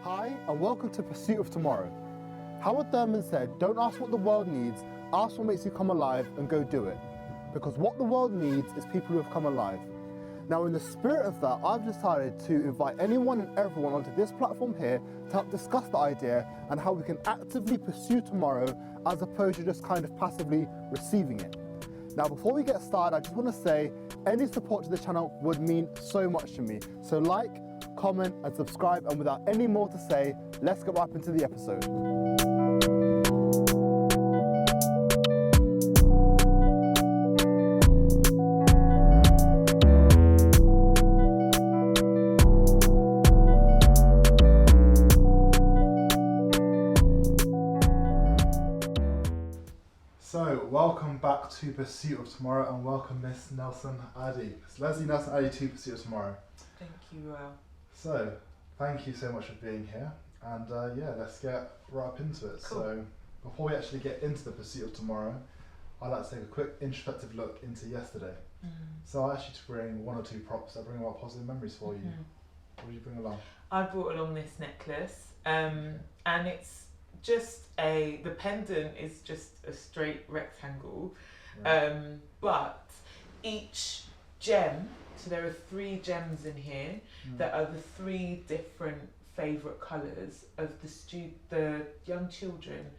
Hi, and welcome to Pursuit of Tomorrow. Howard Thurman said, don't ask what the world needs, ask what makes you come alive and go do it. Because what the world needs is people who have come alive. Now, in the spirit of that, I've decided to invite anyone and everyone onto this platform here to help discuss the idea and how we can actively pursue tomorrow as opposed to just kind of passively receiving it. Now, before we get started, I just want to say any support to the channel would mean so much to me. So like, comment and subscribe, and without any more to say, let's get right into the episode. So, welcome back to Pursuit of Tomorrow, and welcome Miss Nelson-Addy. It's Lesley Nelson-Addy to Pursuit of Tomorrow. Thank you, Roel. So, thank you so much for being here, and yeah, let's get right up into it. Cool. So, before we actually get into the Pursuit of Tomorrow, I'd like to take a quick introspective look into yesterday. So I asked you to bring one or two props that bring about positive memories for you. What did you bring along? I brought along this necklace, and it's just the pendant is just a straight rectangle, Right. but each gem, so there are 3 gems in here that are the 3 different favourite colours of the young children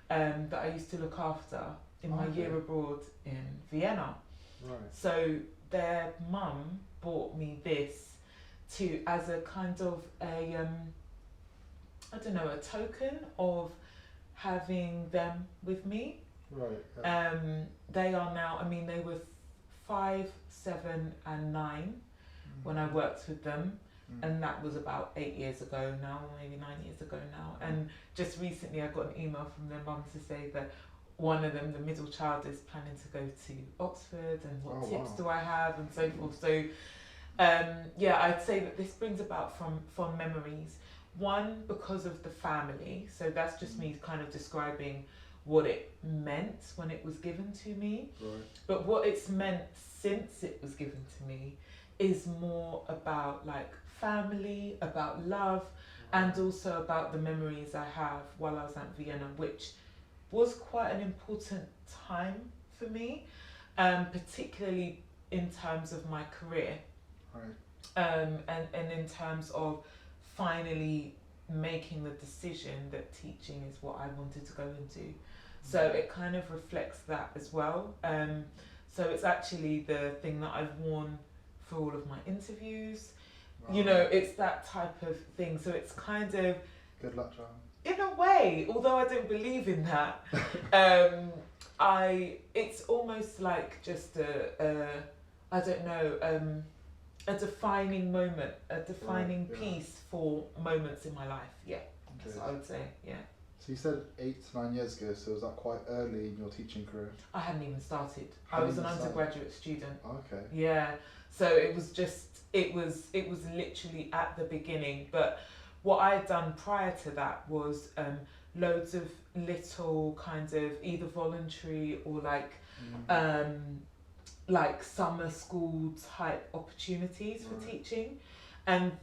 that I used to look after in my Okay. year abroad in Vienna. Right. So their mum bought me this as a kind of a token of having them with me. Right. Yeah. They are now, they were 5, 7 and 9 when I worked with them, and that was about 8 years ago now, or maybe 9 years ago now. And just recently I got an email from their mum to say that one of them, the middle child, is planning to go to Oxford, and what tips do I have, and so forth. So yeah, I'd say that this brings about from fond memories. One, because of the family, so that's just me kind of describing what it meant when it was given to me. Right. But what it's meant since it was given to me is more about like family, about love, and also about the memories I have while I was at Vienna, which was quite an important time for me, particularly in terms of my career. Right. And in terms of finally making the decision that teaching is what I wanted to go into. So it kind of reflects that as well. So it's actually the thing that I've worn for all of my interviews. Wow. You know, it's that type of thing. So it's kind of, Good luck, John. in a way, although I don't believe in that, it's almost like just a defining moment, a defining Right, yeah. piece for moments in my life. Yeah, that's Okay. what I would say. Yeah, So you said 8 to 9 years ago, so was that quite early in your teaching career? I hadn't even started. I Hadn't was an even started? undergraduate student. Okay. Yeah, so it was literally at the beginning. But what I had done prior to that was loads of little kind of either voluntary or like summer school type opportunities for Right. teaching, and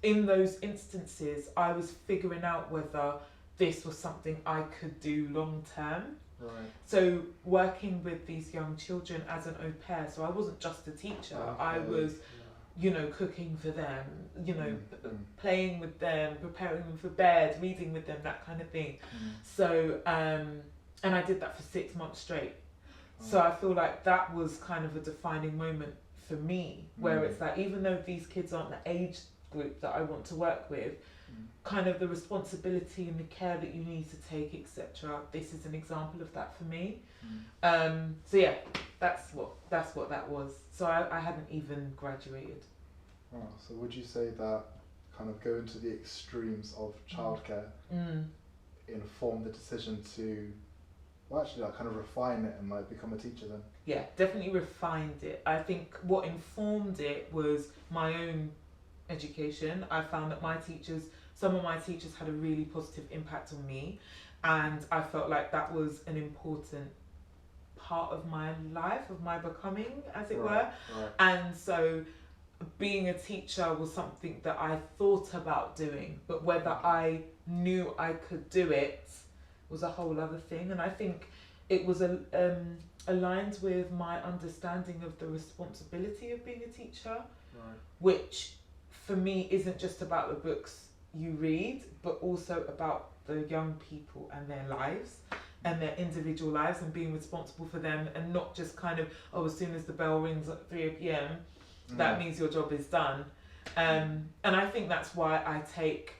in those instances I was figuring out whether this was something I could do long term. Right. So working with these young children as an au pair, so I wasn't just a teacher, I was, you know, cooking for them, you know, playing with them, preparing them for bed, reading with them, that kind of thing. So and I did that for 6 months straight. So I feel like that was kind of a defining moment for me, where it's like, even though these kids aren't the age group that I want to work with, kind of the responsibility and the care that you need to take, etc. This is an example of that for me. So yeah, that's what that was. So I hadn't even graduated. Wow. So would you say that kind of going to the extremes of childcare informed the decision to, well, actually, like, kind of refine it and like become a teacher then? Yeah, definitely refined it. I think what informed it was my own education. I found that some of my teachers had a really positive impact on me, and I felt like that was an important part of my life, of my becoming, as it were. Right. And so being a teacher was something that I thought about doing, but whether I knew I could do it was a whole other thing. And I think it was aligned with my understanding of the responsibility of being a teacher, which for me isn't just about the books you read, but also about the young people and their lives and their individual lives, and being responsible for them, and not just kind of, oh, as soon as the bell rings at 3 p.m, that means your job is done. And I think that's why I take,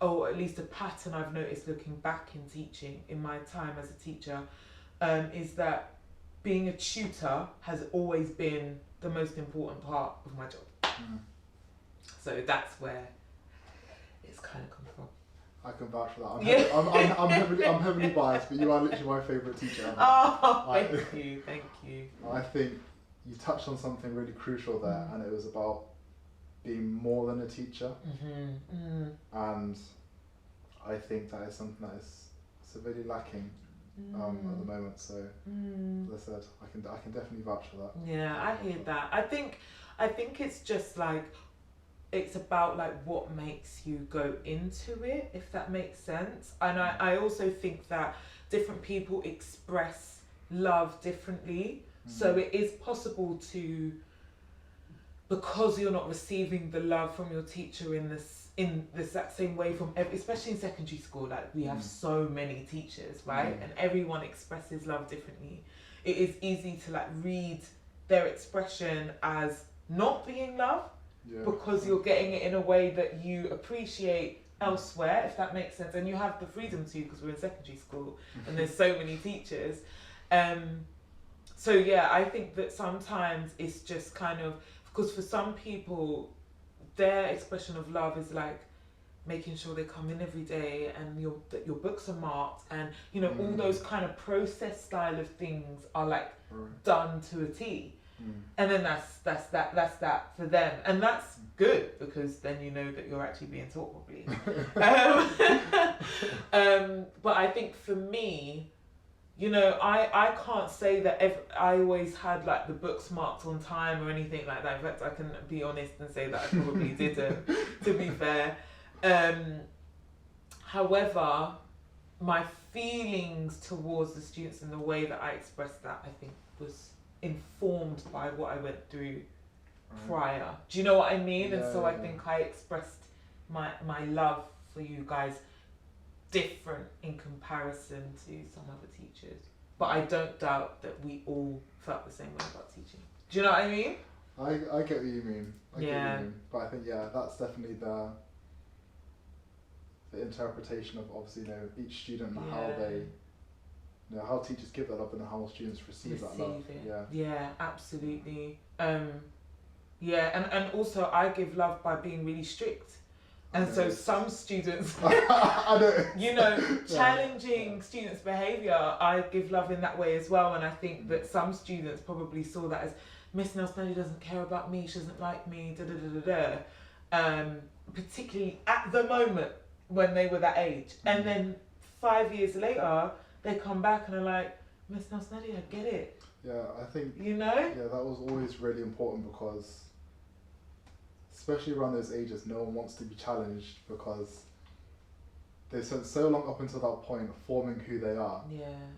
or at least a pattern I've noticed looking back in teaching, in my time as a teacher, is that being a tutor has always been the most important part of my job. So that's where it's kind of come from. I can vouch for that. I'm heavily biased, but you are literally my favourite teacher ever. Oh, thank you. I think you touched on something really crucial there, and it was about being more than a teacher. And I think that is something that is severely lacking at the moment. So, as I said, I can definitely vouch for that. Yeah, I hear that. I think it's just like, it's about like what makes you go into it, if that makes sense. And I also think that different people express love differently. So it is possible to, because you're not receiving the love from your teacher in the exact same way from especially in secondary school, like we have so many teachers, right? And everyone expresses love differently. It is easy to like read their expression as not being love, because you're getting it in a way that you appreciate elsewhere, if that makes sense. And you have the freedom to, because we're in secondary school and there's so many teachers. So yeah, I think that sometimes it's just kind of, because for some people, their expression of love is like making sure they come in every day, and that your books are marked, and you know, all those kind of process style of things are like done to a T. And then that's that for them, and that's good, because then you know that you're actually being taught properly. But I think for me, you know, I can't say that I always had like the books marked on time or anything like that. In fact, I can be honest and say that I probably didn't, to be fair. However, my feelings towards the students and the way that I expressed that, I think, was informed by what I went through prior. Do you know what I mean? And so I think I expressed my love for you guys different in comparison to some other teachers. But I don't doubt that we all felt the same way about teaching. Do you know what I mean? I get what you mean. I get what you mean. But I think, that's definitely the interpretation of, obviously, you know, each student and how they, you know, how teachers give that love and how students receive that love. Yeah, absolutely. And also I give love by being really strict. And so some students, you know, challenging students' behaviour, I give love in that way as well. And I think that some students probably saw that as, Miss Nelson-Addy doesn't care about me, she doesn't like me, particularly at the moment when they were that age. And then 5 years later, they come back and are like, Miss Nelson-Addy, I get it. Yeah, I think, you know? Yeah, that was always really important, because especially around those ages, no one wants to be challenged, because they spent so long up until that point forming who they are.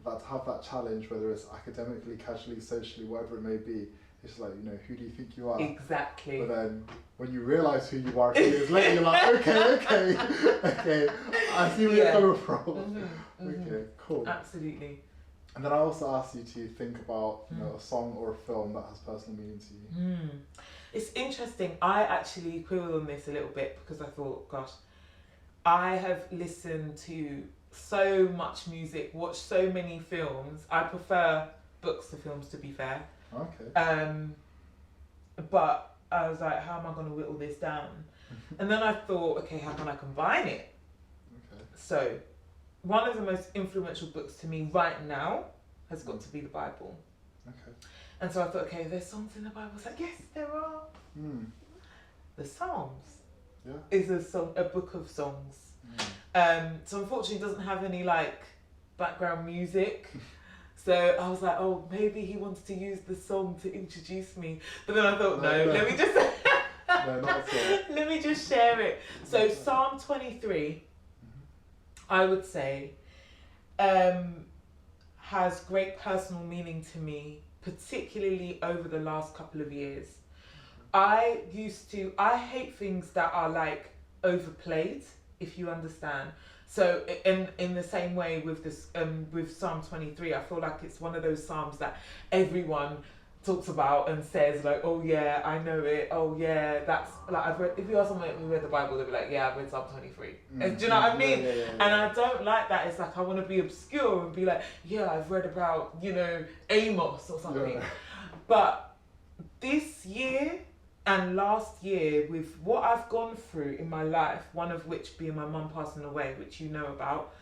That to have that challenge, whether it's academically, casually, socially, whatever it may be, it's like, you know, who do you think you are? Exactly. But then when you realise who you are a few years later, you're like, okay, I see where you're coming from. Okay, cool. Absolutely. And then I also asked you to think about, you know, a song or a film that has personal meaning to you. It's interesting. I actually quibbled on this a little bit, because I thought, gosh, I have listened to so much music, watched so many films. I prefer books to films, to be fair. Okay. But I was like, how am I going to whittle this down? And then I thought, okay, how can I combine it? Okay. So, one of the most influential books to me right now has got to be the Bible. Okay. And so I thought, okay, there's songs in the Bible. It's like, yes, there are. The Psalms is a book of songs. So unfortunately it doesn't have any like background music. So I was like, oh, maybe he wanted to use the song to introduce me. But then I thought, no. Let me just No, not at all. let me just share it. So Psalm 23, I would say, has great personal meaning to me, particularly over the last couple of years. I hate things that are like overplayed, if you understand. So in the same way with this with Psalm 23, I feel like it's one of those psalms that everyone talks about and says like, oh yeah, I know it. Oh yeah, that's like I've read. If you ask someone who read the Bible, they'll be like, yeah, I've read Psalm 23. Do you know what I mean? Yeah. And I don't like that. It's like I want to be obscure and be like, yeah, I've read about Amos or something. Yeah. But this year and last year, with what I've gone through in my life, one of which being my mum passing away, which you know about,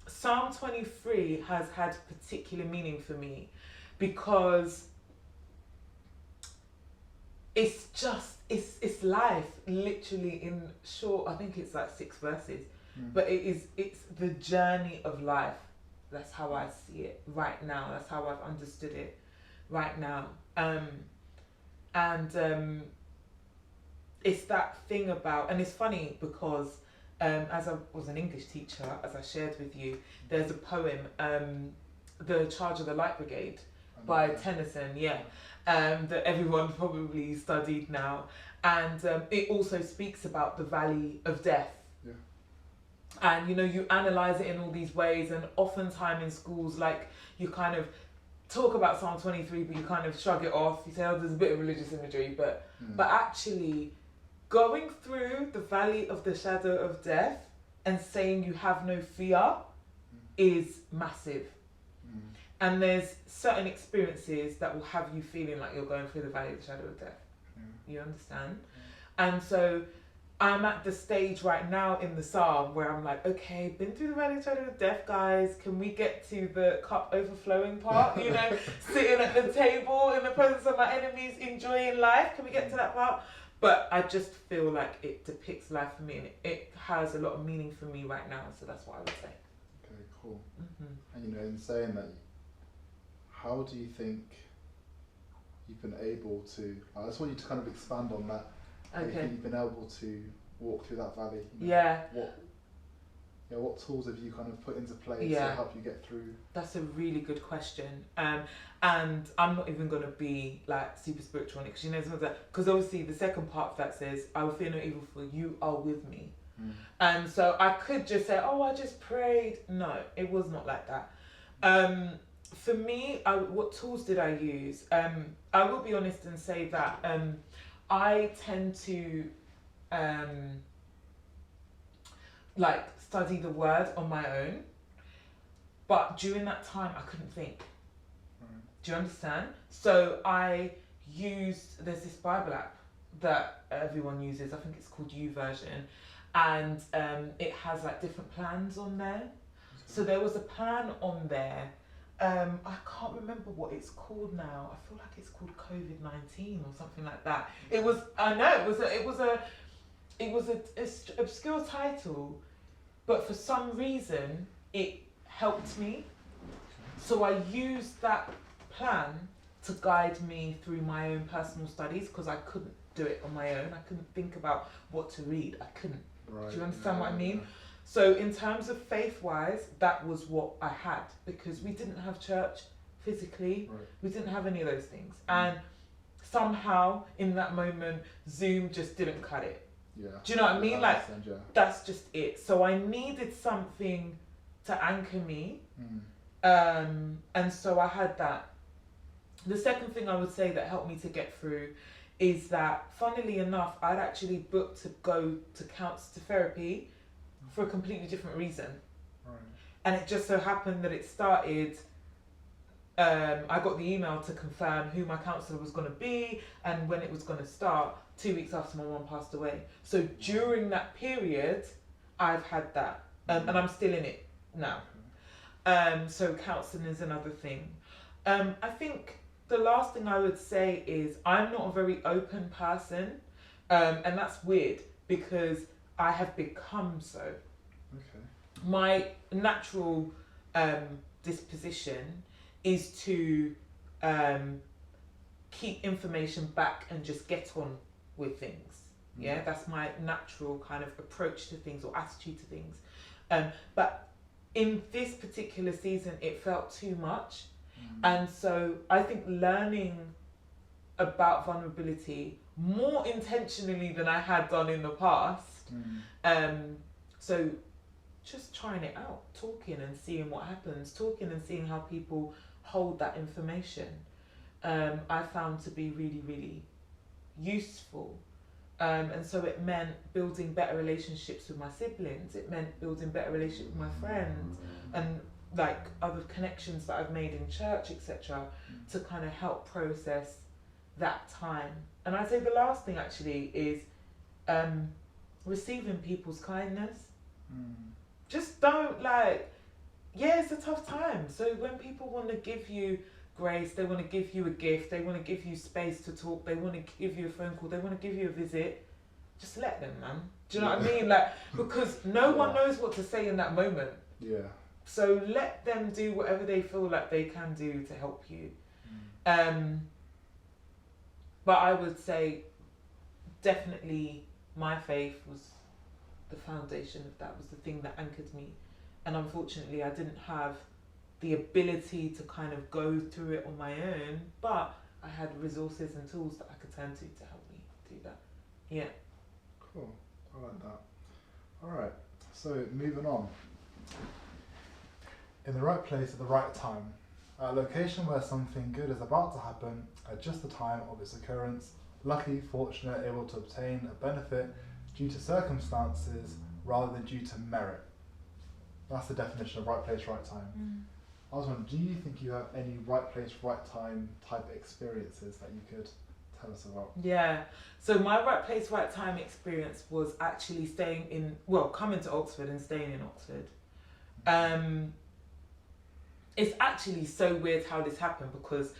Psalm 23 has had particular meaning for me because it's life, literally in short, I think it's like 6 verses, but it's the journey of life. That's how I see it right now. That's how I've understood it right now. And it's that thing about, and it's funny because as I was an English teacher, as I shared with you, there's a poem, The Charge of the Light Brigade by Tennyson, that everyone probably studied now. And it also speaks about the valley of death. Yeah. And you analyse it in all these ways, and oftentimes in schools, like, you kind of talk about Psalm 23, but you kind of shrug it off. You say, oh, there's a bit of religious imagery, but actually going through the valley of the shadow of death and saying you have no fear is massive. And there's certain experiences that will have you feeling like you're going through the valley of the shadow of death. You understand? And so I'm at the stage right now in the psalm where I'm like, okay, been through the valley of the shadow of death, guys. Can we get to the cup overflowing part? Sitting at the table in the presence of my enemies, enjoying life. Can we get to that part? But I just feel like it depicts life for me, and it has a lot of meaning for me right now. So that's what I would say. Okay, cool. And in saying that, how do you think you've been able to? I just want you to kind of expand on that. Okay. You've been able to walk through that valley. What tools have you kind of put into play to help you get through? That's a really good question. And I'm not even going to be like super spiritual on it, because obviously the second part of that says, I will fear no evil, for you are with me. And so I could just say, oh, I just prayed. No, it was not like that. For me, what tools did I use? I will be honest and say that I tend to study the word on my own, but during that time I couldn't think. Do you understand? So there's this Bible app that everyone uses. I think it's called YouVersion, and it has like different plans on there. So there was a plan on there. I can't remember what it's called now. I feel like it's called COVID-19 or something like that. It was a obscure title, but for some reason it helped me. So I used that plan to guide me through my own personal studies, because I couldn't do it on my own. I couldn't think about what to read. I couldn't. Right. Do you understand what I mean? So in terms of faith-wise, that was what I had, because we didn't have church physically. Right. We didn't have any of those things. And somehow in that moment, Zoom just didn't cut it. Yeah. Do you know what I mean? That's just it. So I needed something to anchor me. And so I had that. The second thing I would say that helped me to get through is that, funnily enough, I'd actually booked to go to therapy for a completely different reason. Right. And it just so happened that it started, I got the email to confirm who my counsellor was going to be and when it was going to start 2 weeks after my mum passed away. So during that period, I've had that, and I'm still in it now. So counselling is another thing. I think the last thing I would say is I'm not a very open person, and that's weird because I have become so. Okay. My natural disposition is to keep information back and just get on with things. Yeah, that's my natural kind of approach to things or attitude to things. But in this particular season, it felt too much. And so I think learning about vulnerability more intentionally than I had done in the past. So just trying it out, talking and seeing what happens, talking and seeing how people hold that information, I found to be really, really useful. And so it meant building better relationships with my siblings. It meant building better relationships with my friends and like other connections that I've made in church, etc., to kind of help process that time. And I'd say the last thing actually is receiving people's kindness. Just don't it's a tough time. So when people want to give you grace, they want to give you a gift, they want to give you space to talk, they want to give you a phone call, they want to give you a visit, just let them, man. Do you know what I mean? Because no one knows what to say in that moment. Yeah. So let them do whatever they feel like they can do to help you. But I would say definitely my faith was the foundation of that, was the thing that anchored me. And unfortunately I didn't have the ability to kind of go through it on my own, but I had resources and tools that I could turn to help me do that. Yeah. Cool. I like that. All right. So moving on. In the right place at the right time. At a location where something good is about to happen at just the time of its occurrence. Lucky, fortunate, able to obtain a benefit due to circumstances rather than due to merit. That's the definition of right place, right time. I was wondering, do you think you have any right place, right time type experiences that you could tell us about? Yeah. So my right place, right time experience was actually coming to Oxford and staying in Oxford. It's actually so weird how this happened because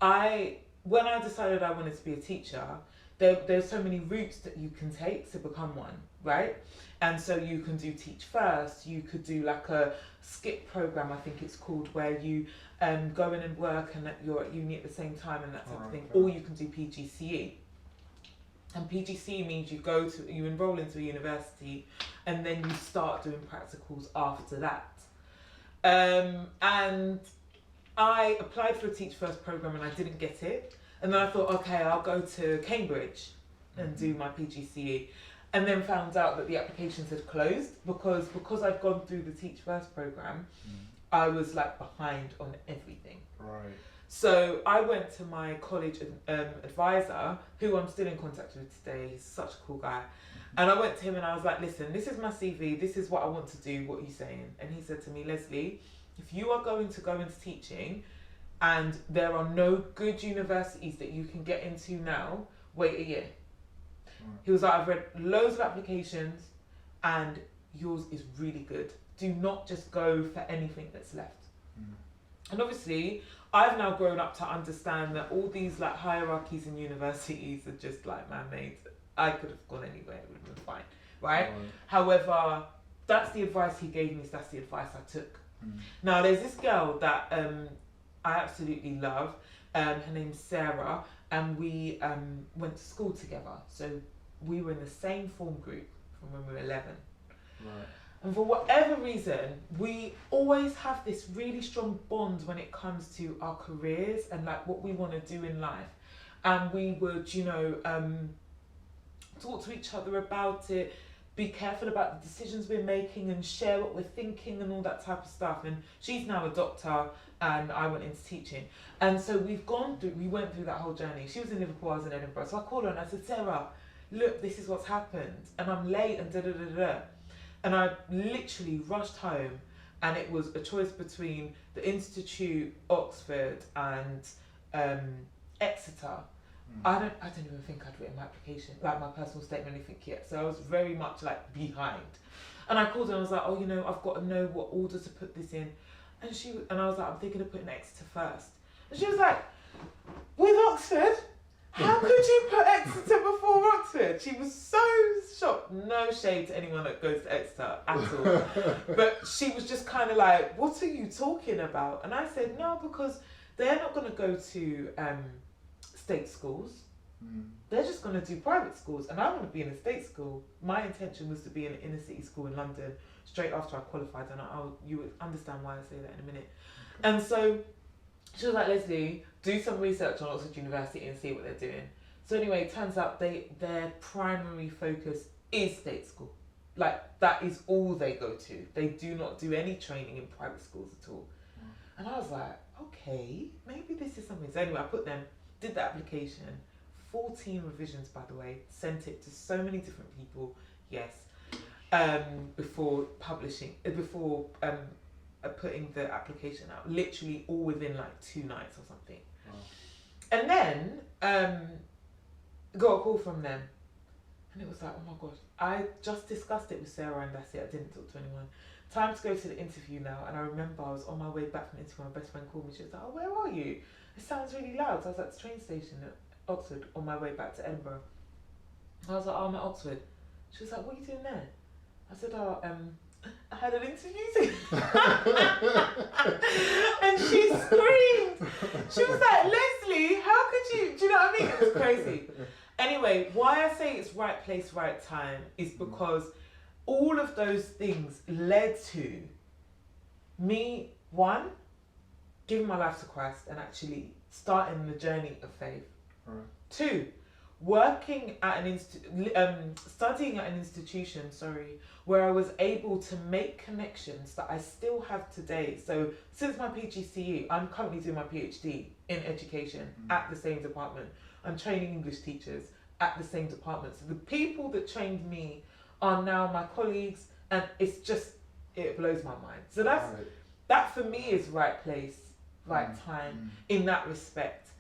when I decided I wanted to be a teacher, there's so many routes that you can take to become one, right? And so you can do Teach First, you could do like a skip program, I think it's called, where you go in and work and that you're at uni at the same time and that type of thing, or you can do PGCE. And PGCE means you enroll into a university and then you start doing practicals after that. And I applied for a Teach First program and I didn't get it. And then I thought, okay, I'll go to Cambridge and do my PGCE. And then found out that the applications had closed because I'd gone through the Teach First program, I was like behind on everything. Right. So I went to my college advisor, who I'm still in contact with today. He's such a cool guy. And I went to him and I was like, listen, this is my CV. This is what I want to do. What are you saying? And he said to me, Lesley, if you are going to go into teaching and there are no good universities that you can get into now, wait a year. He was like, I've read loads of applications and yours is really good. Do not just go for anything that's left. And obviously, I've now grown up to understand that all these like hierarchies in universities are just like man-made. I could have gone anywhere, it would have been fine, right? However, that's the advice he gave me, so that's the advice I took. Now, there's this girl that I absolutely love. Her name's Sarah, and we went to school together. So we were in the same form group from when we were 11. Right. And for whatever reason, we always have this really strong bond when it comes to our careers and like what we want to do in life. And we would, talk to each other about it, be careful about the decisions we're making and share what we're thinking and all that type of stuff. And she's now a doctor and I went into teaching. And so we went through that whole journey. She was in Liverpool, I was in Edinburgh. So I called her and I said, Sarah, look, this is what's happened. And I'm late and da-da-da-da. And I literally rushed home and it was a choice between the Institute, Oxford and Exeter. I don't even think I'd written my application, like my personal statement, anything yet. So I was very much like behind. And I called her and I was like, I've got to know what order to put this in. And I was like, I'm thinking of putting Exeter first. And she was like, with Oxford? How could you put Exeter before Oxford? She was so shocked. no shade to anyone that goes to Exeter at all. But she was just kind of like, what are you talking about? And I said, no, because they're not going to go to state schools. They're just going to do private schools. And I want to be in a state school. My intention was to be in an inner city school in London straight after I qualified. And you would understand why I say that in a minute. Okay. And so she was like, Lesley, do some research on Oxford University and see what they're doing. So anyway, it turns out their primary focus is state school. Like, that is all they go to. They do not do any training in private schools at all. And I was like, okay, maybe this is something. So anyway, I did the application, 14 revisions, by the way, sent it to so many different people, yes, before putting the application out, literally all within like 2 nights or something. Wow. And then got a call from them, and it was like, oh my gosh, I just discussed it with Sarah and that's it, I didn't talk to anyone. Time to go to the interview now. And I remember I was on my way back from the interview, my best friend called me, she was like, oh, where are you? It sounds really loud. So I was at the train station at Oxford on my way back to Edinburgh. I was like, oh, I'm at Oxford. She was like, what are you doing there? I said, oh, I had an interview. And she screamed. She was like, Lesley, how could you? Do you know what I mean? It was crazy. Anyway, why I say it's right place, right time is because all of those things led to me, one, giving my life to Christ and actually starting the journey of faith. Right. 2, working at studying at an institution, where I was able to make connections that I still have today. So since my PGCE, I'm currently doing my PhD in education at the same department. I'm training English teachers at the same department. So the people that trained me are now my colleagues, and it blows my mind. So that for me is right place, right time in that respect.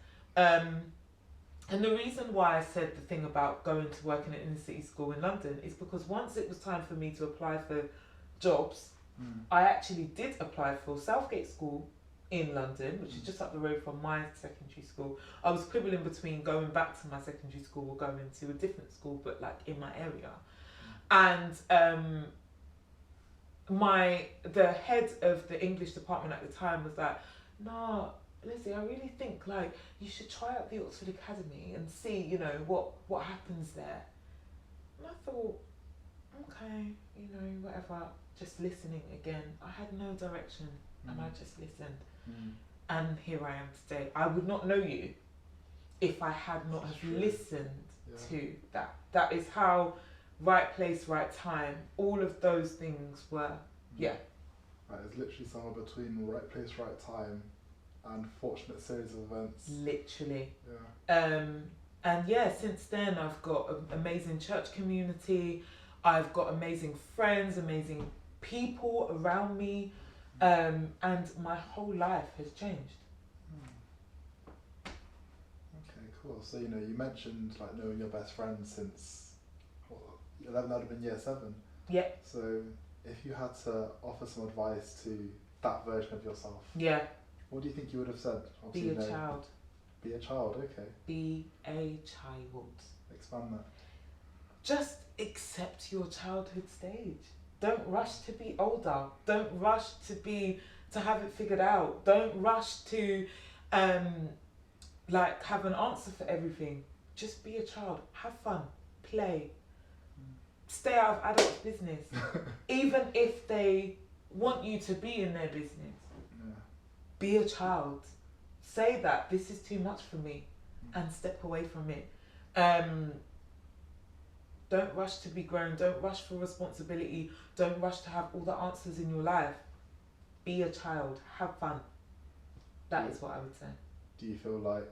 And the reason why I said the thing about going to work in an inner city school in London is because once it was time for me to apply for jobs, I actually did apply for Southgate School in London, which is just up the road from my secondary school. I was quibbling between going back to my secondary school or going to a different school, but like in my area. And the head of the English department at the time was like, no, Lesley, I really think like you should try out the Oxford Academy and see, you know, what happens there. And I thought, okay, you know, whatever, just listening again. I had no direction and I just listened. And here I am today. I would not know you if I had not have listened to that. That is how right place, right time, all of those things were, Right, it's literally somewhere between right place, right time and fortunate series of events. Literally. And since then I've got an amazing church community, I've got amazing friends, amazing people around me, and my whole life has changed. Okay, cool. So, you know, you mentioned like knowing your best friend since 11, that would have been year 7. Yeah. So if you had to offer some advice to that version of yourself, what do you think you would have said? Obviously, be a child. Be a child, okay. Be a child. Expand that. Just accept your childhood stage. Don't rush to be older. Don't rush to have it figured out. Don't rush to have an answer for everything. Just be a child. Have fun. Play. Stay out of adults' business. Even if they want you to be in their business. Be a child. Say that this is too much for me and step away from it. Don't rush to be grown. Don't rush for responsibility. Don't rush to have all the answers in your life. Be a child. Have fun. That is what I would say. Do you feel like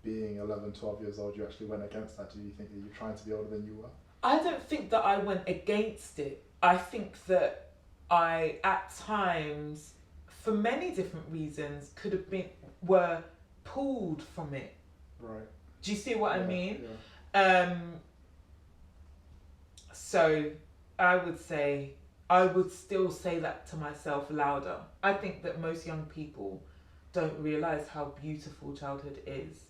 being 11, 12 years old, you actually went against that? Do you think that you're trying to be older than you were? I don't think that I went against it. I think that I, at times, for many different reasons, were pulled from it. Right. Do you see what I mean? Yeah. So I would still say that to myself louder. I think that most young people don't realise how beautiful childhood is.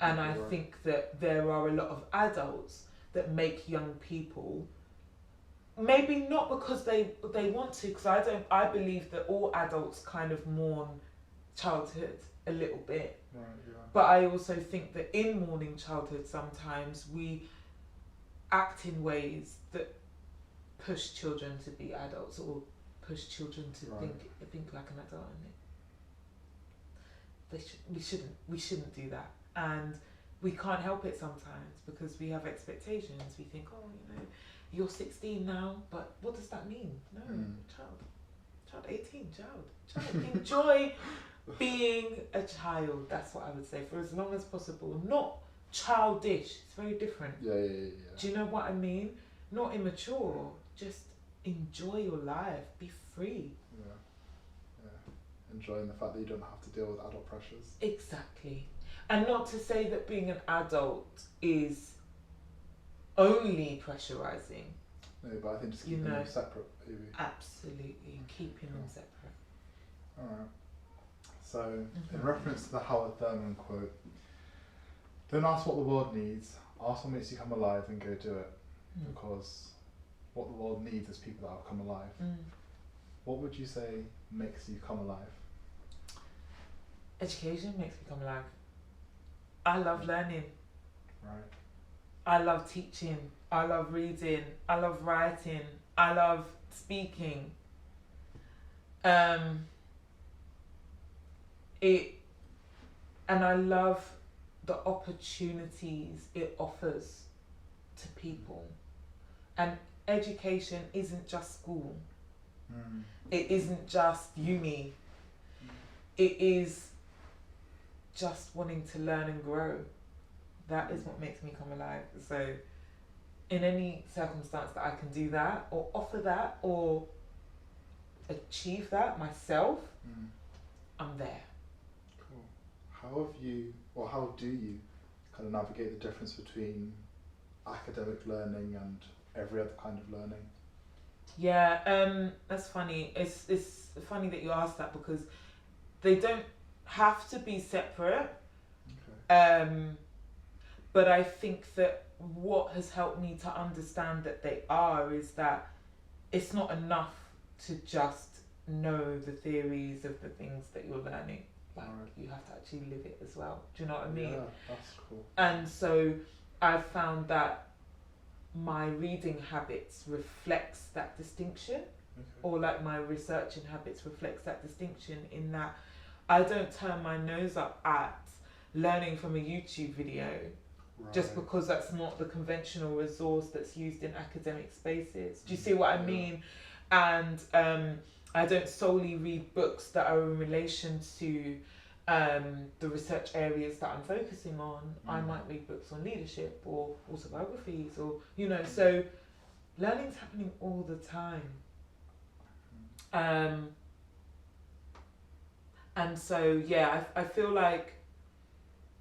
And I think that there are a lot of adults that make young people, maybe not because they want to, because I believe that all adults kind of mourn childhood a little bit. Right, yeah. But I also think that in mourning childhood, sometimes we act in ways that push children to be adults, or push children to Right. think like an adult. And we shouldn't do that, and we can't help it sometimes because we have expectations. We think, oh, you're 16 now, but what does that mean? No, child 18, child. Enjoy being a child. That's what I would say, for as long as possible. Not childish. It's very different. Yeah. Do you know what I mean? Not immature. Just enjoy your life. Be free. Yeah. Enjoying the fact that you don't have to deal with adult pressures. Exactly. And not to say that being an adult is only pressurizing. No, but I think just keeping them separate, maybe. Absolutely. Keeping them separate. Alright. So, in reference to the Howard Thurman quote, don't ask what the world needs, ask what makes you come alive and go do it. Because what the world needs is people that have come alive. What would you say makes you come alive? Education makes me come alive. I love learning. Right. I I love teaching. I love reading. I love writing. I love speaking. And I love the opportunities it offers to people. And education isn't just school. It isn't just uni. It is just wanting to learn and grow. That is what makes me come alive. So in any circumstance that I can do that, or offer that, or achieve that myself, I'm there. Cool. How do you kind of navigate the difference between academic learning and every other kind of learning? Yeah, that's funny. It's funny that you asked that, because they don't have to be separate. Okay. But I think that what has helped me to understand that they are is that it's not enough to just know the theories of the things that you're learning. Like, you have to actually live it as well. Do you know what I mean? Yeah, that's cool. And so I've found that my reading habits reflects that distinction, or like my researching habits reflects that distinction, in that I don't turn my nose up at learning from a YouTube video just because that's not the conventional resource that's used in academic spaces. Do you see what I mean? And I don't solely read books that are in relation to the research areas that I'm focusing on. I might read books on leadership or autobiographies, or so learning's happening all the time. And so I feel like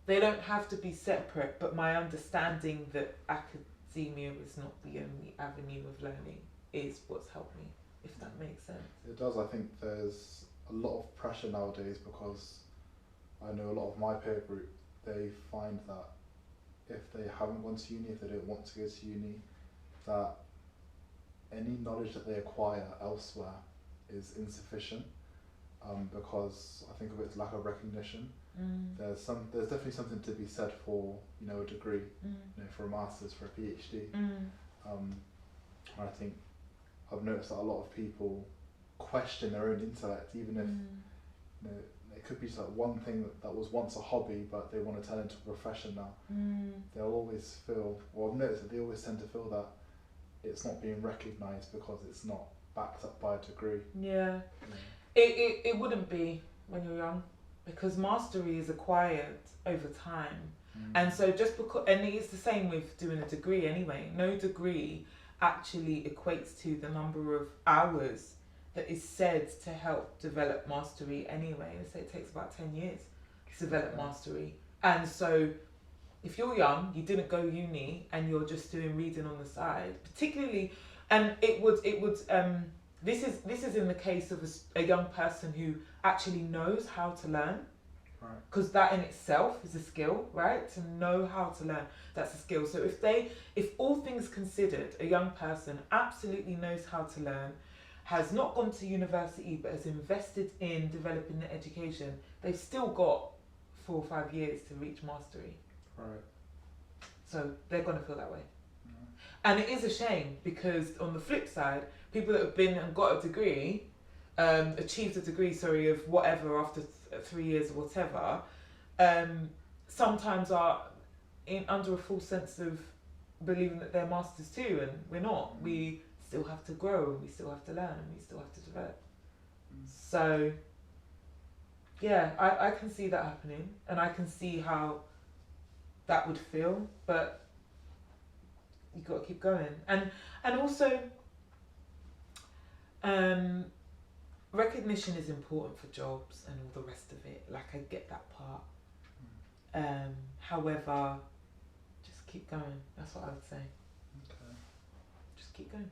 they don't have to be separate, but my understanding that academia is not the only avenue of learning is what's helped me, if that makes sense. It does. I think there's a lot of pressure nowadays, because I know a lot of my peer group, they find that if they haven't gone to uni, if they don't want to go to uni, that any knowledge that they acquire elsewhere is insufficient, because I think of it as lack of recognition. There's definitely something to be said for a degree, for a master's, for a PhD. I think I've noticed that a lot of people question their own intellect, even if it could be just like one thing that was once a hobby, but they want to turn into a profession now. They'll always feel, or I've noticed that they always tend to feel that it's not being recognised because it's not backed up by a degree. Yeah. It wouldn't be when you're young, because mastery is acquired over time. And so just because, and it's the same with doing a degree anyway. No degree actually equates to the number of hours that is said to help develop mastery anyway. They say it takes about 10 years to develop mastery. And so if you're young, you didn't go uni, and you're just doing reading on the side, particularly, and this is in the case of a young person who actually knows how to learn. Right. Because that in itself is a skill, right? To know how to learn, that's a skill. So if all things considered, a young person absolutely knows how to learn, has not gone to university but has invested in developing their education, they've still got 4 or 5 years to reach mastery. Right. So they're going to feel that way. Mm. And it is a shame because on the flip side, people that have been and got a degree, achieved a degree, of whatever after 3 years or whatever, sometimes are under a false sense of believing that they're masters too, and we're not. We still have to grow, and we still have to learn, and we still have to develop. So, yeah, I can see that happening, and I can see how that would feel, but you got to keep going, and also, recognition is important for jobs and all the rest of it. Like, I get that part. However, just keep going. That's what I would say. Okay. Just keep going.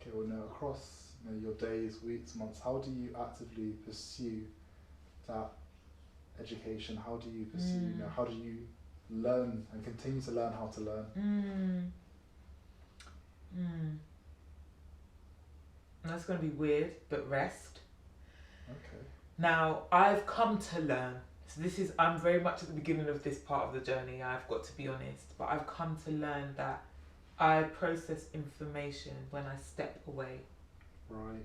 Okay. Well, now across your days, weeks, months, how do you actively pursue that education? How do you pursue? How do you learn and continue to learn how to learn? That's going to be weird, but rest. Okay. Now, I've come to learn. So I'm very much at the beginning of this part of the journey, I've got to be honest. But I've come to learn that I process information when I step away. Right.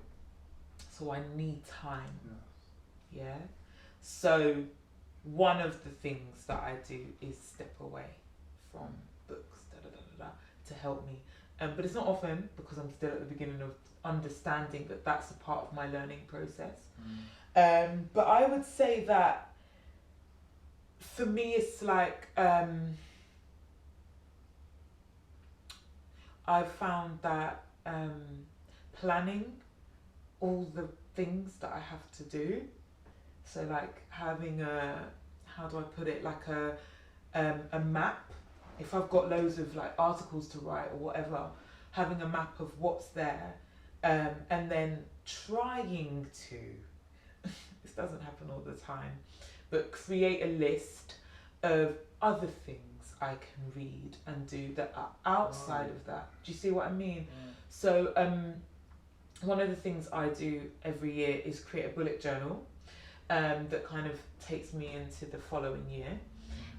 So I need time. Yeah. Yeah. So one of the things that I do is step away from books, to help me. But it's not often because I'm still at the beginning of understanding that that's a part of my learning process. But I would say that for me it's like I've found that planning all the things that I have to do, so like having how do I put it, like a map. If I've got loads of like articles to write or whatever, having a map of what's there, and then trying to, this doesn't happen all the time, but create a list of other things I can read and do that are outside of that. Do you see what I mean? So one of the things I do every year is create a bullet journal that kind of takes me into the following year.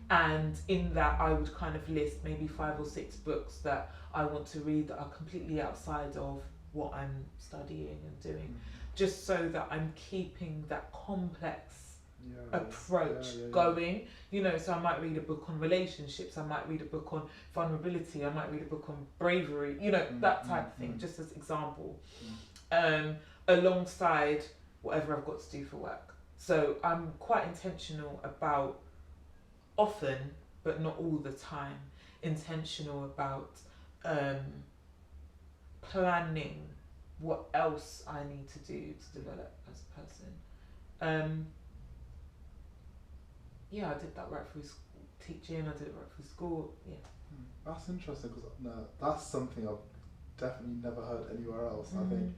And in that I would kind of list maybe 5 or 6 books that I want to read that are completely outside of what I'm studying and doing, just so that I'm keeping that complex approach going. You know, so I might read a book on relationships, I might read a book on vulnerability, I might read a book on bravery, you know, that type of thing, just as example, alongside whatever I've got to do for work. So I'm quite intentional about, often but not all the time, intentional about planning what else I need to do to develop as a person. Yeah, I did that right through teaching, I did it right through school. Yeah. That's interesting because that's something I've definitely never heard anywhere else. I think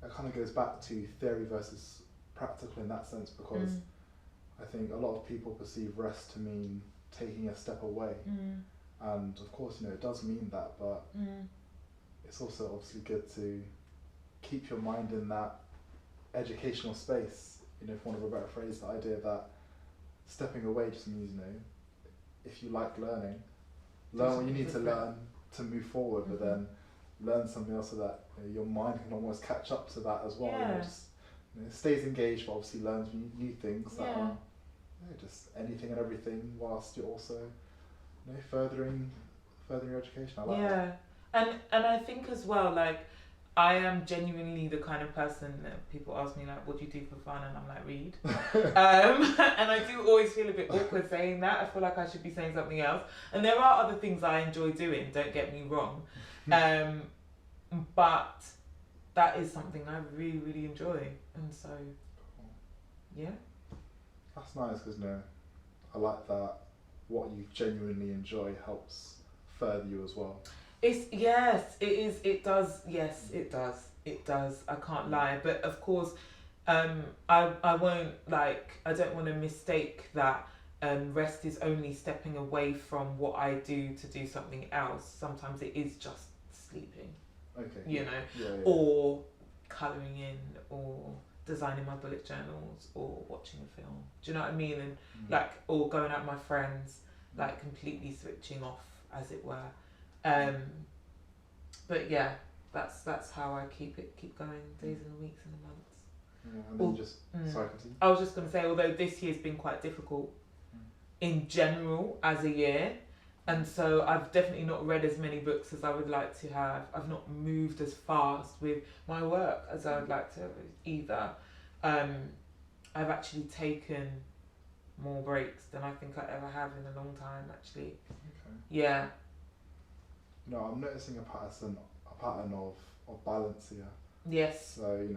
it kind of goes back to theory versus practical in that sense, because I think a lot of people perceive rest to mean taking a step away, and of course, you know, it does mean that, but it's also obviously good to keep your mind in that educational space. You know, for want of a better phrase, the idea that stepping away just means, you know, if you like learning, learn what you need to learn to move forward, but then learn something else so that, you know, your mind can almost catch up to that as well. Yeah. You know, just, you know, stays engaged, but obviously learns new things that are, just anything and everything, whilst you're also, you know, furthering your education. I like that. And I think as well, like, I am genuinely the kind of person that people ask me, like, what do you do for fun? And I'm like, read. And I do always feel a bit awkward saying that. I feel like I should be saying something else. And there are other things I enjoy doing, don't get me wrong. But that is something I really, really enjoy. And so, yeah. That's nice because, you know, I like that what you genuinely enjoy helps further you as well. It does. I can't lie. But of course, I won't I don't want to mistake that rest is only stepping away from what I do to do something else. Sometimes it is just sleeping, Okay. you know, Yeah. or colouring in, or designing my bullet journals, or watching a film. Do you know what I mean? And or going out with my friends, completely switching off, as it were. But yeah, that's how I keep going, days and the weeks and the months. Yeah, and then sorry, continue. I was just going to say, although this year's been quite difficult in general as a year, and so I've definitely not read as many books as I would like to have. I've not moved as fast with my work as I would like to either. I've actually taken more breaks than I think I ever have in a long time, actually. Okay. Yeah. No, I'm noticing a pattern of balance here. Yes. So,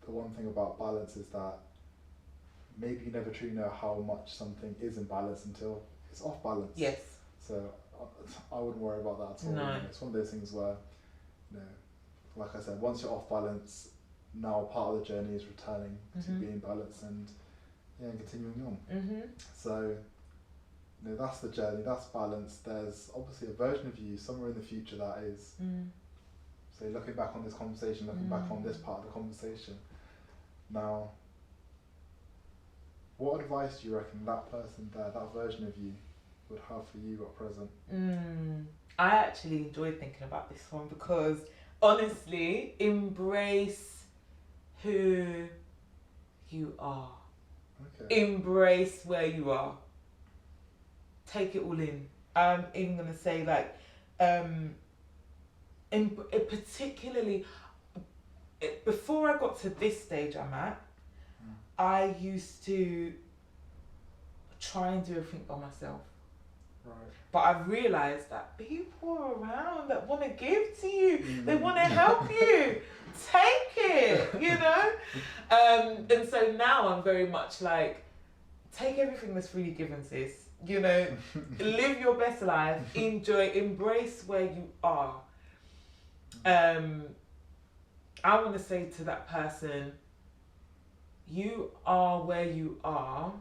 the one thing about balance is that maybe you never truly know how much something is in balance until it's off balance. Yes. So I wouldn't worry about that at all. No. It's one of those things where, like I said, once you're off balance, now part of the journey is returning to being balanced and continuing on. Mm-hmm. So, that's the journey, that's balance. There's obviously a version of you somewhere in the future that is, say, looking back on this conversation, looking back on this part of the conversation. Now, what advice do you reckon that person there, that version of you, would have for you at present? I actually enjoyed thinking about this one because, honestly, embrace who you are. Okay. Embrace where you are. Take it all in. I'm even going to say particularly, before I got to this stage I'm at, I used to try and do everything by myself. Right. But I've realised that people are around that want to give to you. They want to help you. Take it, And so now I'm very much take everything that's freely given, sis. Live your best life. Enjoy. Embrace where you are. I want to say to that person, you are where you are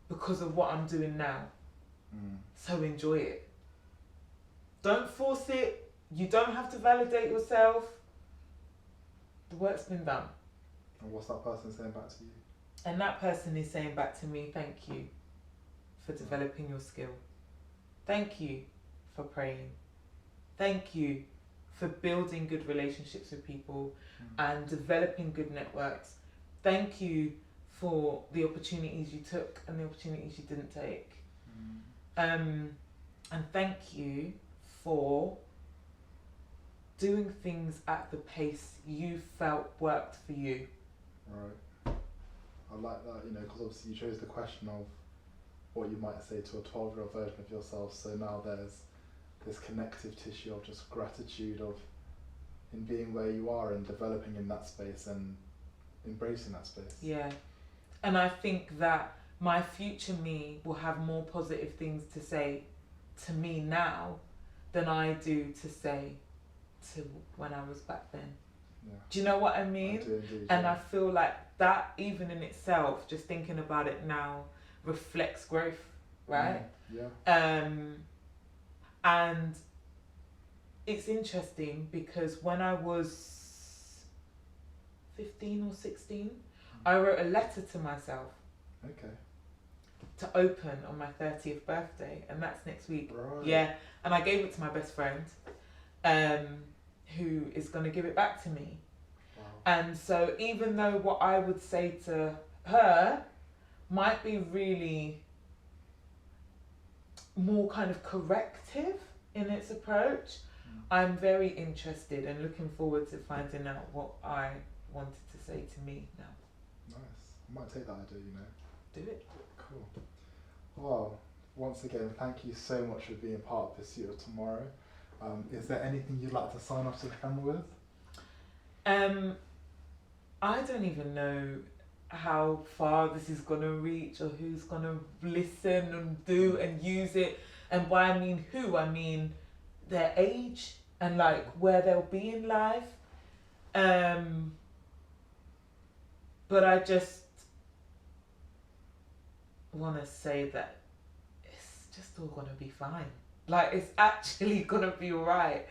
because of what I'm doing now. So enjoy it. Don't force it. You don't have to validate yourself. The work's been done. And what's that person saying back to you? And that person is saying back to me, thank you for developing your skill. Thank you for praying. Thank you for building good relationships with people and developing good networks. Thank you for the opportunities you took and the opportunities you didn't take. And thank you for doing things at the pace you felt worked for you. Right. I like that, because obviously you chose the question of what you might say to a 12-year-old version of yourself. So now there's this connective tissue of just gratitude in being where you are and developing in that space and embracing that space. Yeah. And I think that my future me will have more positive things to say to me now than I do to say to when I was back then. Yeah. Do you know what I mean? I do indeed, and I feel like that, even in itself, just thinking about it now, reflects growth, right? Yeah. And it's interesting because when I was 15 or 16, I wrote a letter to myself. Okay. To open on my 30th birthday, and that's next week. Right. Yeah, and I gave it to my best friend, who is going to give it back to me. Wow. And so even though what I would say to her might be really more kind of corrective in its approach, I'm very interested and looking forward to finding out what I wanted to say to me now. Nice. I might take that idea, Do it. Cool. Well, once again, thank you so much for being part of Pursuit of Tomorrow. Is there anything you'd like to sign off to the camera with? I don't even know how far this is going to reach or who's going to listen and do and use it. And by I mean who, I mean their age and where they'll be in life. But I just want to say that it's just all going to be fine. Like, it's actually going to be alright.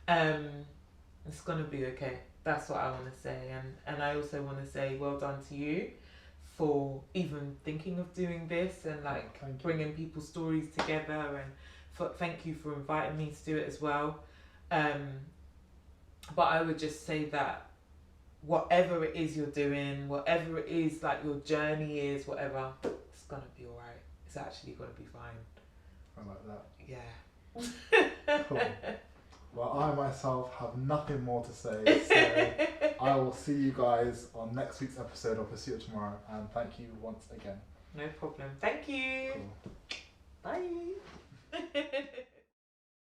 It's going to be okay. That's what I want to say. And I also want to say well done to you for even thinking of doing this and like bringing people's stories together, and thank you for inviting me to do it as well. But I would just say that whatever it is you're doing, whatever it is like your journey is, whatever, it's gonna be alright. It's actually gonna be fine. I like that. Yeah. Cool. Well, I myself have nothing more to say, so I will see you guys on next week's episode of Pursuit of Tomorrow, and thank you once again. No problem. Thank you. Cool. Bye.